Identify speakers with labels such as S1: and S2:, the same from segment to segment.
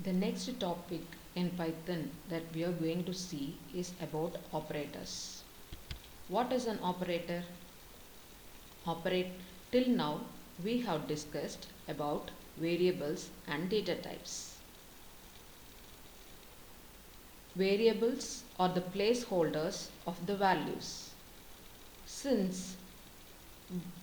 S1: The next topic in Python that we are going to see is about operators. What is an operator? Operate Till now we have discussed about variables and data types. Variables are the placeholders of the values. Since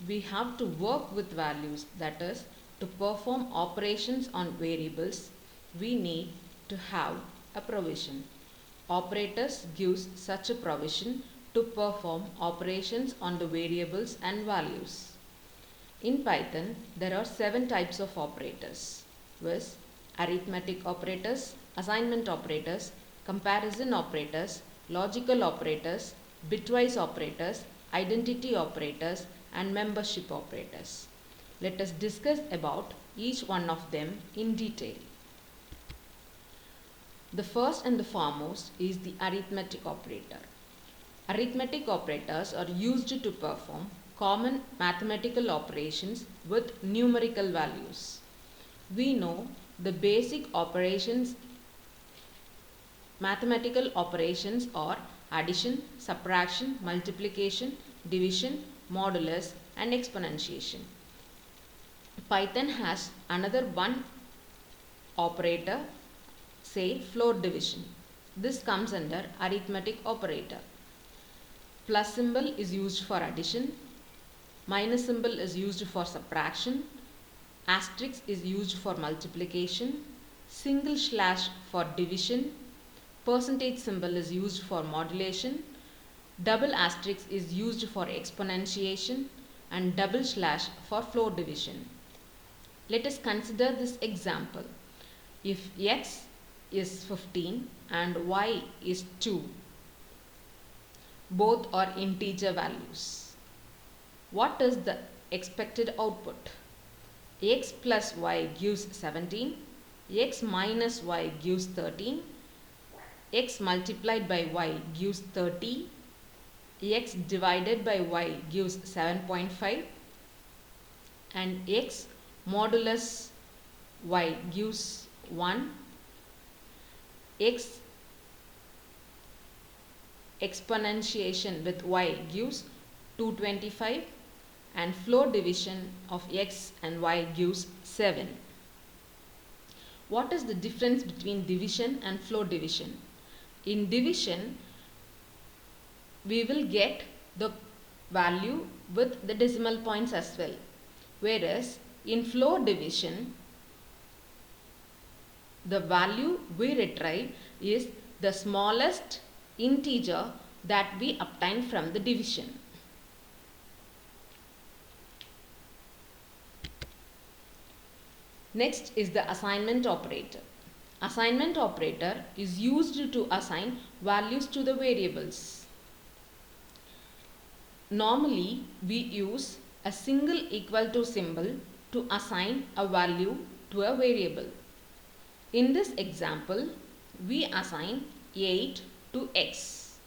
S1: we have to work with values, that is, to perform operations on variables, we need to have a provision. Operators gives such a provision to perform operations on the variables and values. In Python, there are 7 types of operators, viz. Arithmetic operators, assignment operators, comparison operators, logical operators, bitwise operators, identity operators, and membership operators. Let us discuss about each one of them in detail. The first and the foremost is the arithmetic operator. Arithmetic operators are used to perform common mathematical operations with numerical values. We know the basic operations, mathematical operations are addition, subtraction, multiplication, division, modulus, and exponentiation. Python has another one operator, say floor division. This comes under arithmetic operator. Plus symbol is used for addition, minus symbol is used for subtraction, asterisk is used for multiplication, single slash for division, percentage symbol is used for modulation, double asterisk is used for exponentiation, and double slash for floor division. Let us consider this example. If x is 15 and y is 2, both are integer values. What is the expected output? X plus y gives 17, x minus y gives 13, x multiplied by y gives 30, x divided by y gives 7.5, and x modulus y gives 1, x exponentiation with y gives 225, and floor division of x and y gives 7. What is the difference between division and floor division? In division, we will get the value with the decimal points as well, whereas in floor division, the value we retrieve is the smallest integer that we obtain from the division. Next is the assignment operator. Assignment operator is used to assign values to the variables. Normally, we use a single equal to symbol to assign a value to a variable. In this example, we assign 8 to x.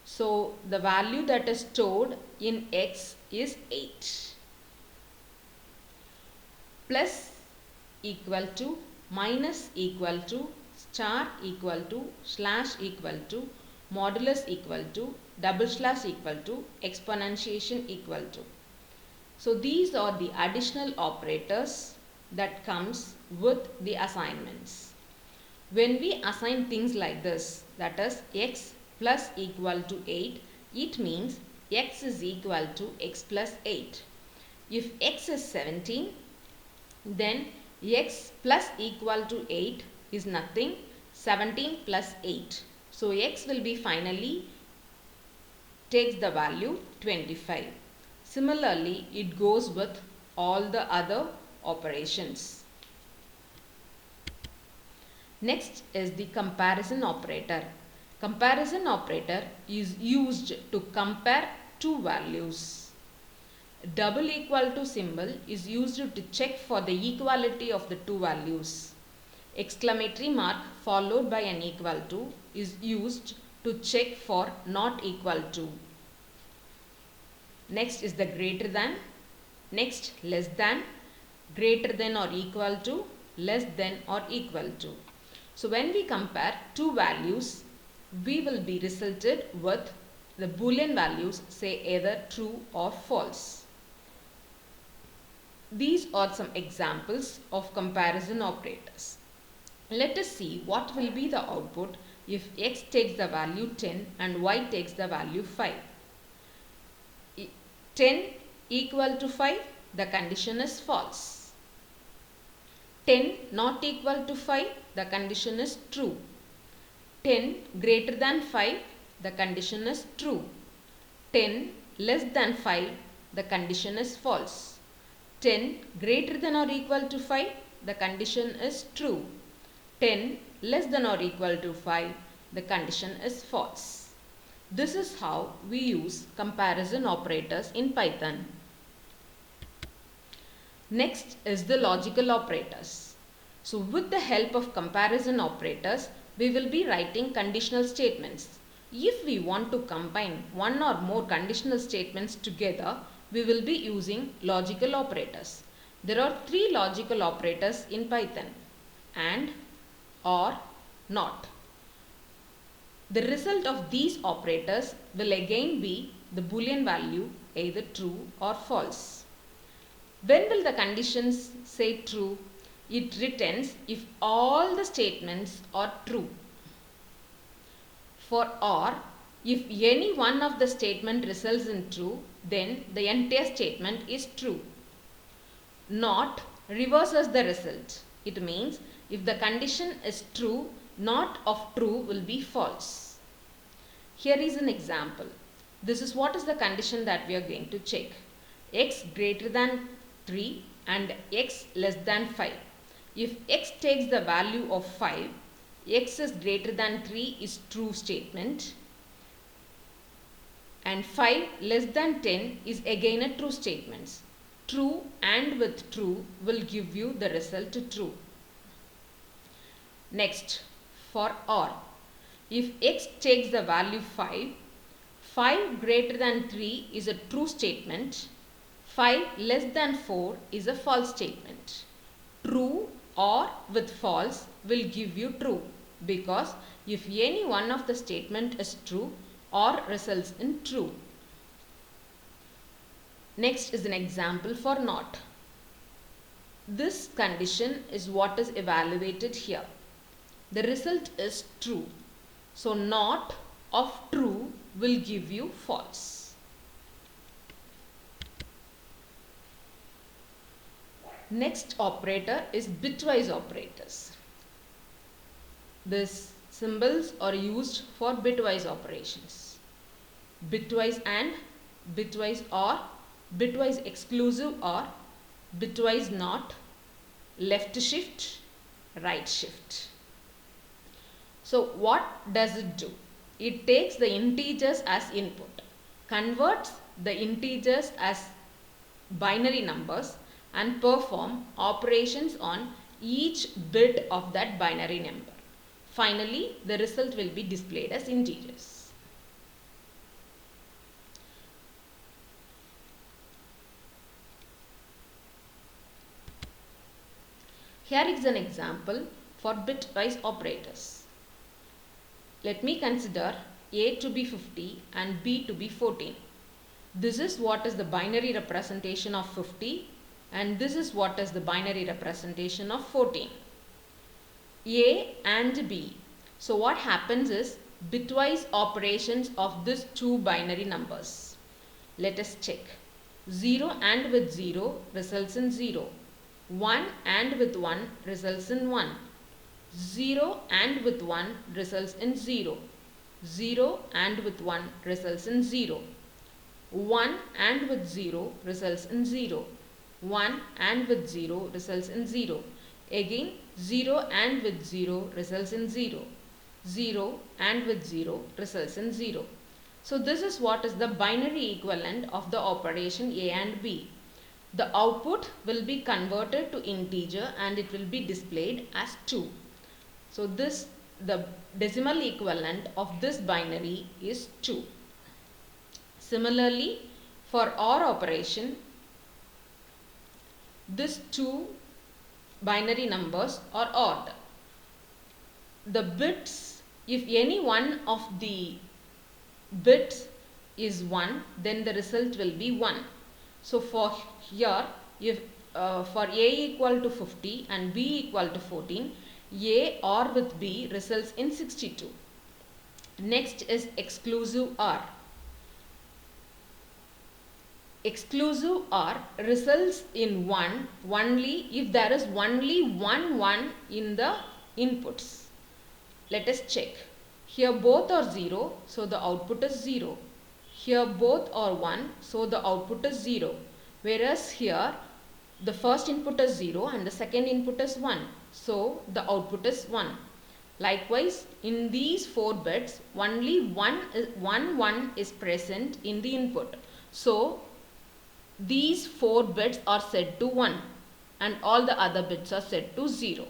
S1: So, the value that is stored in x is 8. Plus equal to, minus equal to, star equal to, slash equal to, modulus equal to, double slash equal to, exponentiation equal to. So these are the additional operators that comes with the assignments. When we assign things like this, that is x plus equal to 8, it means x is equal to x plus 8. If x is 17, then x plus equal to 8 is nothing, 17 plus 8. So x will be finally takes the value 25. Similarly, it goes with all the other operations. Next is the comparison operator. Comparison operator is used to compare two values. Double equal to symbol is used to check for the equality of the two values. Exclamatory mark followed by an equal to is used to check for not equal to. Next is the greater than, next less than, greater than or equal to, less than or equal to. So when we compare two values, we will be resulted with the Boolean values say either true or false. These are some examples of comparison operators. Let us see what will be the output if x takes the value 10 and y takes the value 5. 10 equal to 5, the condition is false. 10 not equal to 5, the condition is true. 10 greater than 5, the condition is true. 10 less than 5, the condition is false. 10 greater than or equal to 5, the condition is true. 10 less than or equal to 5, the condition is false. This is how we use comparison operators in Python. Next is the logical operators. So with the help of comparison operators, we will be writing conditional statements. If we want to combine one or more conditional statements together, we will be using logical operators. There are three logical operators in Python: and, or, not. The result of these operators will again be the Boolean value either true or false. When will the conditions say true? It returns if all the statements are true. For or, if any one of the statement results in true, then the entire statement is true. Not reverses the result. It means if the condition is true, not of true will be false. Here is an example. This is what is the condition that we are going to check. X greater than 3 and x less than 5. If x takes the value of 5, x is greater than 3 is true statement, and 5 less than 10 is again a true statement. True and with true will give you the result true. Next, for or. If x takes the value 5, 5 greater than 3 is a true statement, 5 less than 4 is a false statement. True or with false will give you true, because if any one of the statement is true, or results in true. Next is an example for not. This condition is what is evaluated here. The result is true. So not of true will give you false. Next operator is bitwise operators. These symbols are used for bitwise operations. Bitwise and, bitwise or, bitwise exclusive or, bitwise not, left shift, right shift. So what does it do? It takes the integers as input, converts the integers as binary numbers, and perform operations on each bit of that binary number. Finally, the result will be displayed as integers. Here is an example for bitwise operators. Let me consider A to be 50 and B to be 14. This is what is the binary representation of 50, and this is what is the binary representation of 14. A and B. So what happens is bitwise operations of these two binary numbers. Let us check. 0 and with 0 results in 0. 1 and with 1 results in 1. 0 and with 1 results in 0. 0 and with 1 results in 0. 1 and with 0 results in 0. 1 and with 0 results in 0. Again 0 and with 0 results in 0. 0 and with 0 results in 0. So this is what is the binary equivalent of the operation A and B. The output will be converted to integer and it will be displayed as 2. So the decimal equivalent of this binary is 2. Similarly, for OR operation, this 2 binary numbers are odd. The bits, if any one of the bits is 1, then the result will be 1. So for here, if for A equal to 50 and B equal to 14, A OR with B results in 62. Next is exclusive OR. Exclusive OR results in 1 only if there is only one 1 in the inputs. Let us check. Here both are 0, so the output is 0. Here both are 1, so the output is 0. Whereas here the first input is 0 and the second input is 1, so the output is 1. Likewise, in these 4 bits, only one 1 is present in the input. So these 4 bits are set to 1 and all the other bits are set to 0.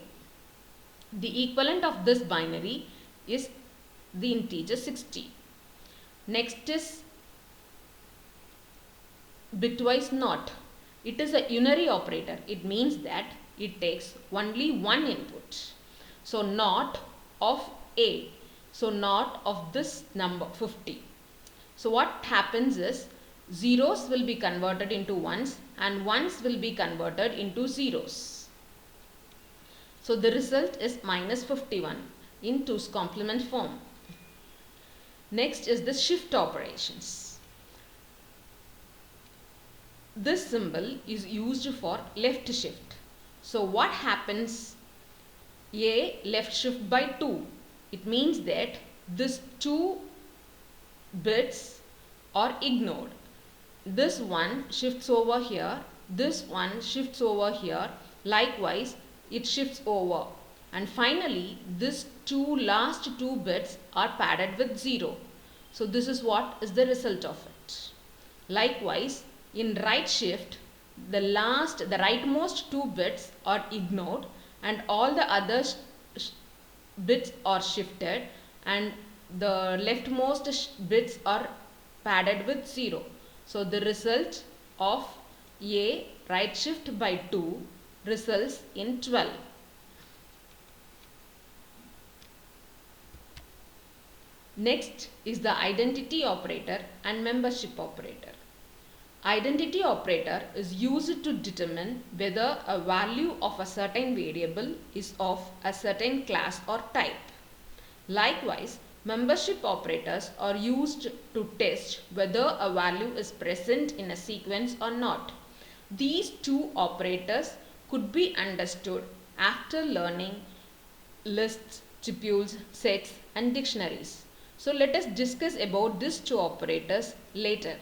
S1: The equivalent of this binary is the integer 60. Next is bitwise NOT. It is a unary operator. It means that it takes only one input. So NOT of A. So NOT of this number 50. So what happens is zeros will be converted into ones and ones will be converted into zeros. So the result is minus 51 in 2's complement form. Next is the shift operations. This symbol is used for left shift. So what happens? A left shift by 2. It means that these 2 bits are ignored. This one shifts over here. This one shifts over here. Likewise, it shifts over. And finally, these last two bits are padded with 0. So this is what is the result of it. Likewise, in right shift, the rightmost 2 bits are ignored and all the other bits are shifted and the leftmost bits are padded with 0. So the result of A right shift by 2 results in 12. Next is the identity operator and membership operator. Identity operator is used to determine whether a value of a certain variable is of a certain class or type. Likewise, membership operators are used to test whether a value is present in a sequence or not. These two operators could be understood after learning lists, tuples, sets and dictionaries. So let us discuss about these two operators later.